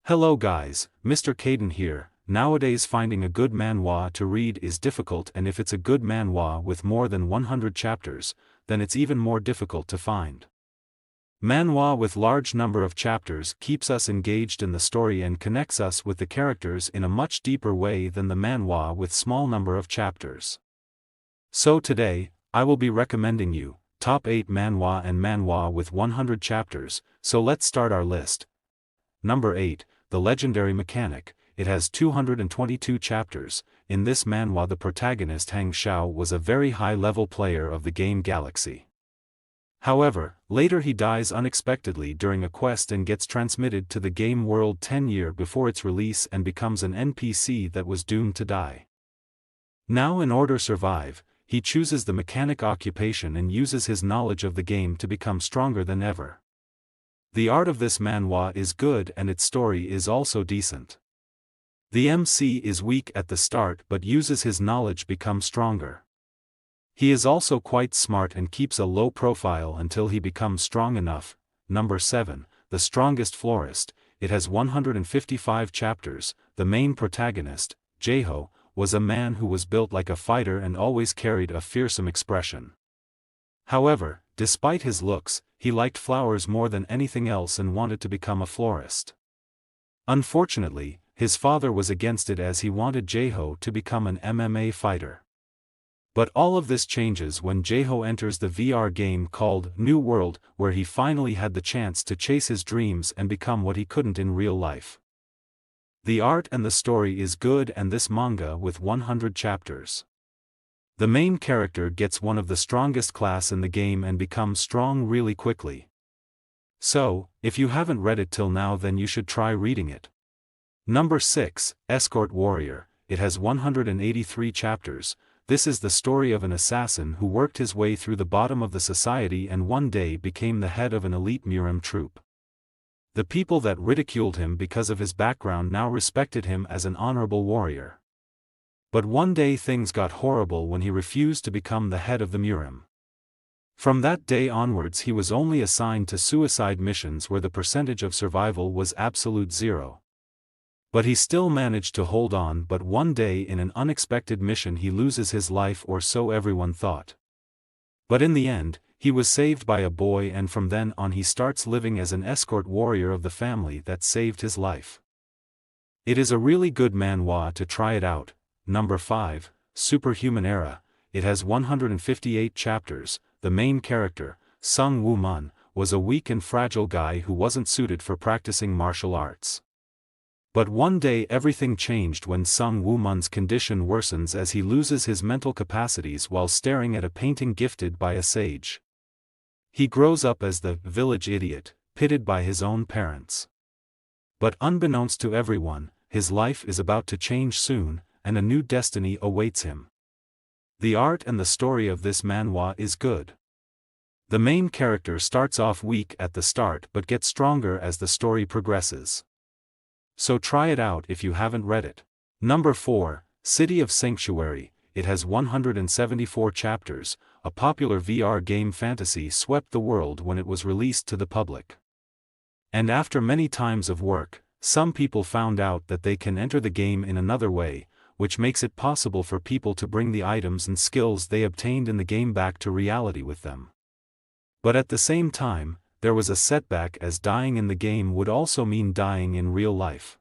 Hello guys, Mr. Caden here. Nowadays finding a good manhwa to read is difficult, and if it's a good manhwa with more than 100 chapters, then it's even more difficult to find. Manhwa with large number of chapters keeps us engaged in the story and connects us with the characters in a much deeper way than the manhwa with small number of chapters. So today, I will be recommending you top 8 manhwa and manhwa with 100 chapters, so let's start our list. Number 8, The Legendary Mechanic. It has 222 chapters. In this manhwa the protagonist Hang Xiao was a very high-level player of the game Galaxy. However, later he dies unexpectedly during a quest and gets transmitted to the game world 10 years before its release and becomes an NPC that was doomed to die. Now in order to survive, he chooses the mechanic occupation and uses his knowledge of the game to become stronger than ever. The art of this manhwa is good and its story is also decent. The MC is weak at the start but uses his knowledge become stronger. He is also quite smart and keeps a low profile until he becomes strong enough. Number 7, The Strongest Florist. It has 155 chapters. The main protagonist, Jaeho, was a man who was built like a fighter and always carried a fearsome expression. However, despite his looks, he liked flowers more than anything else and wanted to become a florist. Unfortunately, his father was against it as he wanted Jaeho to become an MMA fighter. But all of this changes when Jaeho enters the VR game called New World, where he finally had the chance to chase his dreams and become what he couldn't in real life. The art and the story is good, and this manga with 100 chapters. The main character gets one of the strongest class in the game and becomes strong really quickly. So, if you haven't read it till now, then you should try reading it. Number 6, Escort Warrior. It has 183 chapters. This is the story of an assassin who worked his way through the bottom of the society and one day became the head of an elite Murim troop. The people that ridiculed him because of his background now respected him as an honorable warrior. But one day things got horrible when he refused to become the head of the Murim. From that day onwards he was only assigned to suicide missions where the percentage of survival was absolute zero. But he still managed to hold on, but one day in an unexpected mission he loses his life, or so everyone thought. But in the end, he was saved by a boy, and from then on he starts living as an escort warrior of the family that saved his life. It is a really good manhwa to try it out. Number 5, Superhuman Era. It has 158 chapters. The main character, Sung Woo Mun, was a weak and fragile guy who wasn't suited for practicing martial arts. But one day everything changed when Sung Woo Mun's condition worsens as he loses his mental capacities while staring at a painting gifted by a sage. He grows up as the village idiot, pitied by his own parents. But unbeknownst to everyone, his life is about to change soon, and a new destiny awaits him. The art and the story of this manhwa is good. The main character starts off weak at the start but gets stronger as the story progresses. So try it out if you haven't read it. Number 4, City of Sanctuary. It has 174 chapters. A popular VR game fantasy swept the world when it was released to the public. And after many times of work, some people found out that they can enter the game in another way, which makes it possible for people to bring the items and skills they obtained in the game back to reality with them. But at the same time, there was a setback, as dying in the game would also mean dying in real life.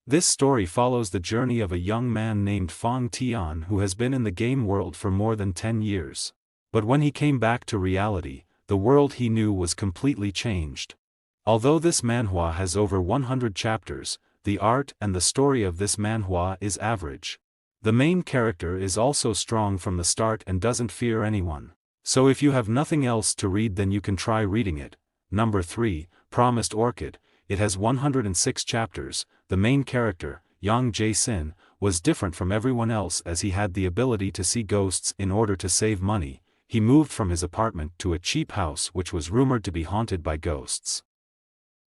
This story follows the journey of a young man named Fong Tian who has been in the game world for more than 10 years. But when he came back to reality, the world he knew was completely changed. Although this manhwa has over 100 chapters, the art and the story of this manhwa is average. The main character is also strong from the start and doesn't fear anyone. So if you have nothing else to read, then you can try reading it. Number 3, Promised Orchid. It has 106 chapters. The main character, Yang Jae-sin, was different from everyone else as he had the ability to see ghosts. In order to save money, he moved from his apartment to a cheap house which was rumored to be haunted by ghosts.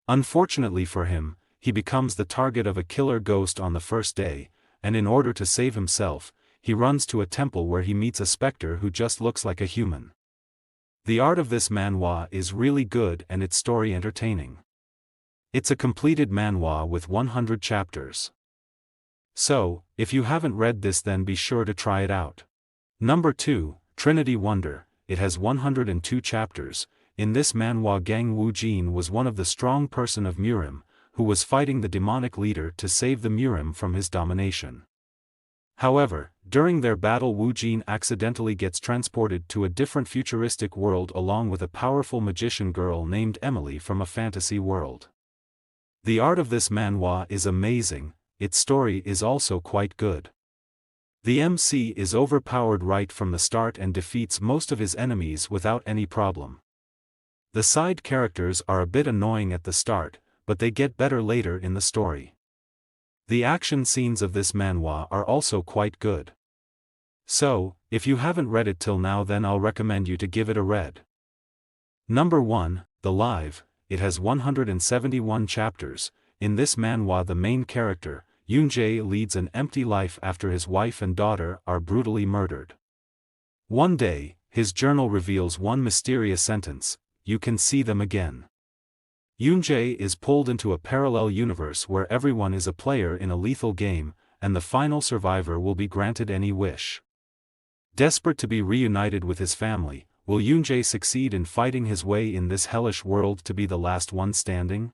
Unfortunately for him, he becomes the target of a killer ghost on the first day, and in order to save himself, he runs to a temple where he meets a specter who just looks like a human. The art of this manhwa is really good and its story entertaining. It's a completed manhwa with 100 chapters. So, if you haven't read this, then be sure to try it out. Number 2, Trinity Wonder. It has 102 chapters. In this manhwa, Gang Woo-jin was one of the strong person of Murim, who was fighting the demonic leader to save the Murim from his domination. However, during their battle, Woo-jin accidentally gets transported to a different futuristic world along with a powerful magician girl named Emily from a fantasy world. The art of this manhwa is amazing, its story is also quite good. The MC is overpowered right from the start and defeats most of his enemies without any problem. The side characters are a bit annoying at the start, but they get better later in the story. The action scenes of this manhwa are also quite good. So, if you haven't read it till now, then I'll recommend you to give it a read. Number 1, The Live. It has 171 chapters. In this manhwa, the main character, Yoon-jae, leads an empty life after his wife and daughter are brutally murdered. One day, his journal reveals one mysterious sentence: "You can see them again." Yoon-jae is pulled into a parallel universe where everyone is a player in a lethal game, and the final survivor will be granted any wish. Desperate to be reunited with his family, will Yoon-jae succeed in fighting his way in this hellish world to be the last one standing?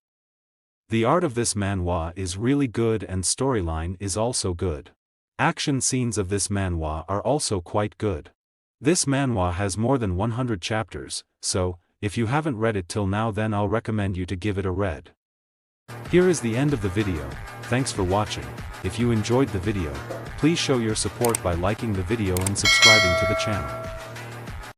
The art of this manhwa is really good and storyline is also good. Action scenes of this manhwa are also quite good. This manhwa has more than 100 chapters, so, if you haven't read it till now, then I'll recommend you to give it a read. Here is the end of the video. Thanks for watching. If you enjoyed the video, please show your support by liking the video and subscribing to the channel.